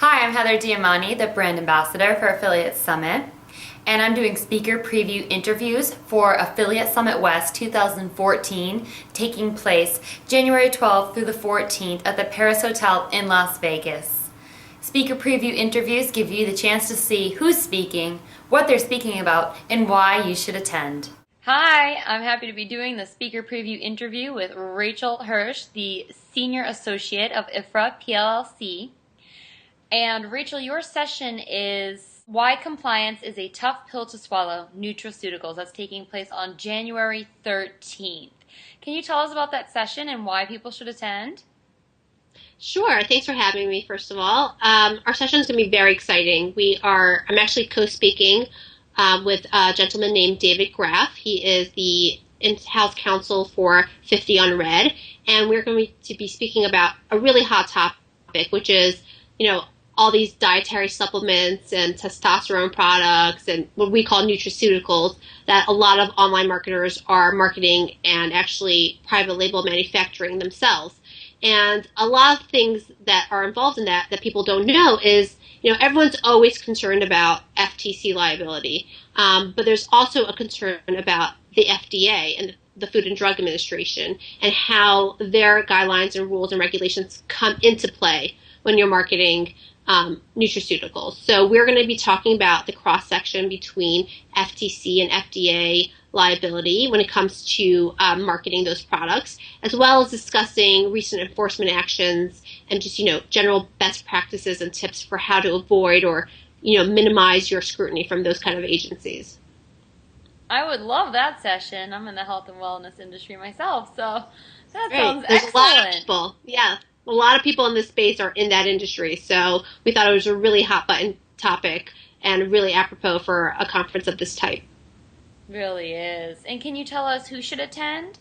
Hi, I'm Heather Diamani, the brand ambassador for Affiliate Summit, and I'm doing speaker preview interviews for Affiliate Summit West 2014, taking place January 12th through the 14th at the Paris Hotel in Las Vegas. Speaker preview interviews give you the chance to see who's speaking, what they're speaking about, and why you should attend. Hi, I'm happy to be doing the speaker preview interview with Rachel Hirsch, the Senior Associate of Ifrah, PLLC. And Rachel, your session is Why Compliance is a Tough Pill to Swallow, Nutraceuticals. That's taking place on January 13th. Can you tell us about that session and why people should attend? Sure. Thanks for having me, first of all. Our session is going to be very exciting. I'm actually co-speaking with a gentleman named David Graff. He is the in-house counsel for 50 on Red, and we're going to be speaking about a really hot topic, which is, all these dietary supplements and testosterone products and what we call nutraceuticals that a lot of online marketers are marketing and actually private label manufacturing themselves. And a lot of things that are involved in that people don't know is, everyone's always concerned about FTC liability, but there's also a concern about the FDA and the Food and Drug Administration and how their guidelines and rules and regulations come into play when you're marketing nutraceuticals. So we're going to be talking about the cross-section between FTC and FDA liability when it comes to marketing those products, as well as discussing recent enforcement actions and just, general best practices and tips for how to avoid or, minimize your scrutiny from those kind of agencies. I would love that session. I'm in the health and wellness industry myself, so that Right. sounds There's a lot of excellent. people. Yeah. A lot of people in this space are in that industry. So we thought it was a really hot button topic and really apropos for a conference of this type. Really is. And can you tell us who should attend?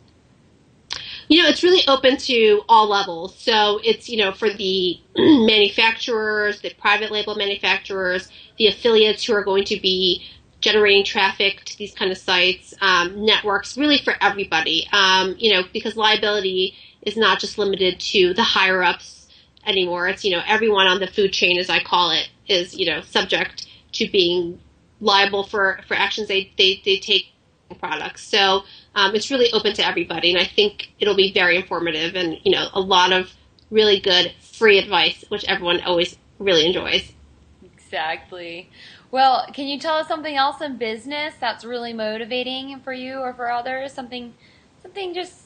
It's really open to all levels. So it's, for the manufacturers, the private label manufacturers, the affiliates who are going to be generating traffic to these kind of sites, networks, really for everybody. Because liability is not just limited to the higher ups anymore. It's, everyone on the food chain, as I call it, is, subject to being liable for actions they take products. So it's really open to everybody, and I think it'll be very informative and, a lot of really good free advice, which everyone always really enjoys. Exactly. Well, can you tell us something else in business that's really motivating for you or for others? Something just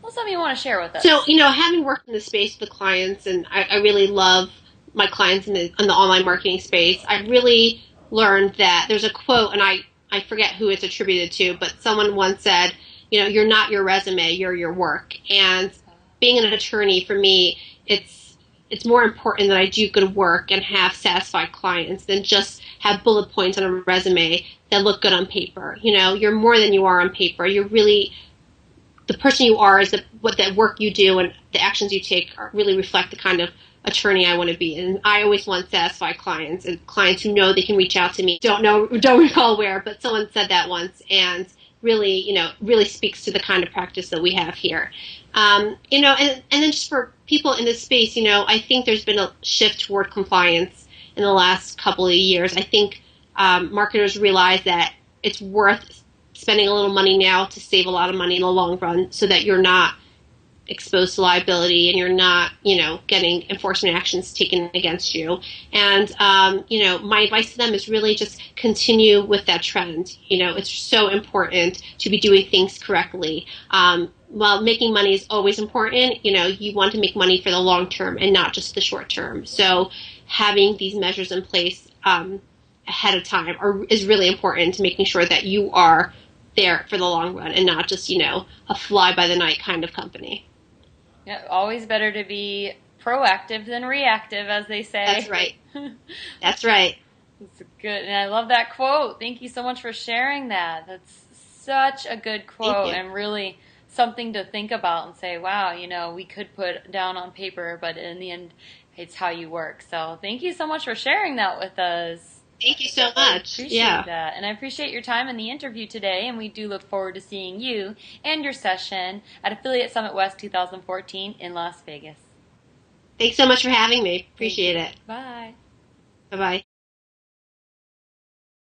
something you want to share with us. So, having worked in the space with clients, and I really love my clients in the online marketing space, I really learned that there's a quote, and I forget who it's attributed to, but someone once said, you're not your resume, you're your work. And being an attorney, for me, it's more important that I do good work and have satisfied clients than just have bullet points on a resume that look good on paper. You're more than you are on paper. You're really the person you are is what that work you do and the actions you take really reflect the kind of attorney I want to be. And I always want satisfied clients and clients who know they can reach out to me. Don't recall where, but someone said that once and really, really speaks to the kind of practice that we have here. And then just for people in this space, I think there's been a shift toward compliance in the last couple of years. I think marketers realize that it's worth spending a little money now to save a lot of money in the long run so that you're not exposed to liability and you're not, getting enforcement actions taken against you. And, my advice to them is really just continue with that trend. It's so important to be doing things correctly. While making money is always important, you want to make money for the long term and not just the short term. So having these measures in place ahead of time is really important to making sure that you are there for the long run and not just, a fly-by-the-night kind of company. Yeah, always better to be proactive than reactive, as they say. That's right. That's right. That's good. And I love that quote. Thank you so much for sharing that. That's such a good quote and really something to think about and say, wow, we could put down on paper, but in the end, it's how you work. So thank you so much for sharing that with us. Thank you so much. I appreciate that. And I appreciate your time in the interview today, and we do look forward to seeing you and your session at Affiliate Summit West 2014 in Las Vegas. Thanks so much for having me. Appreciate it. Bye. Bye-bye.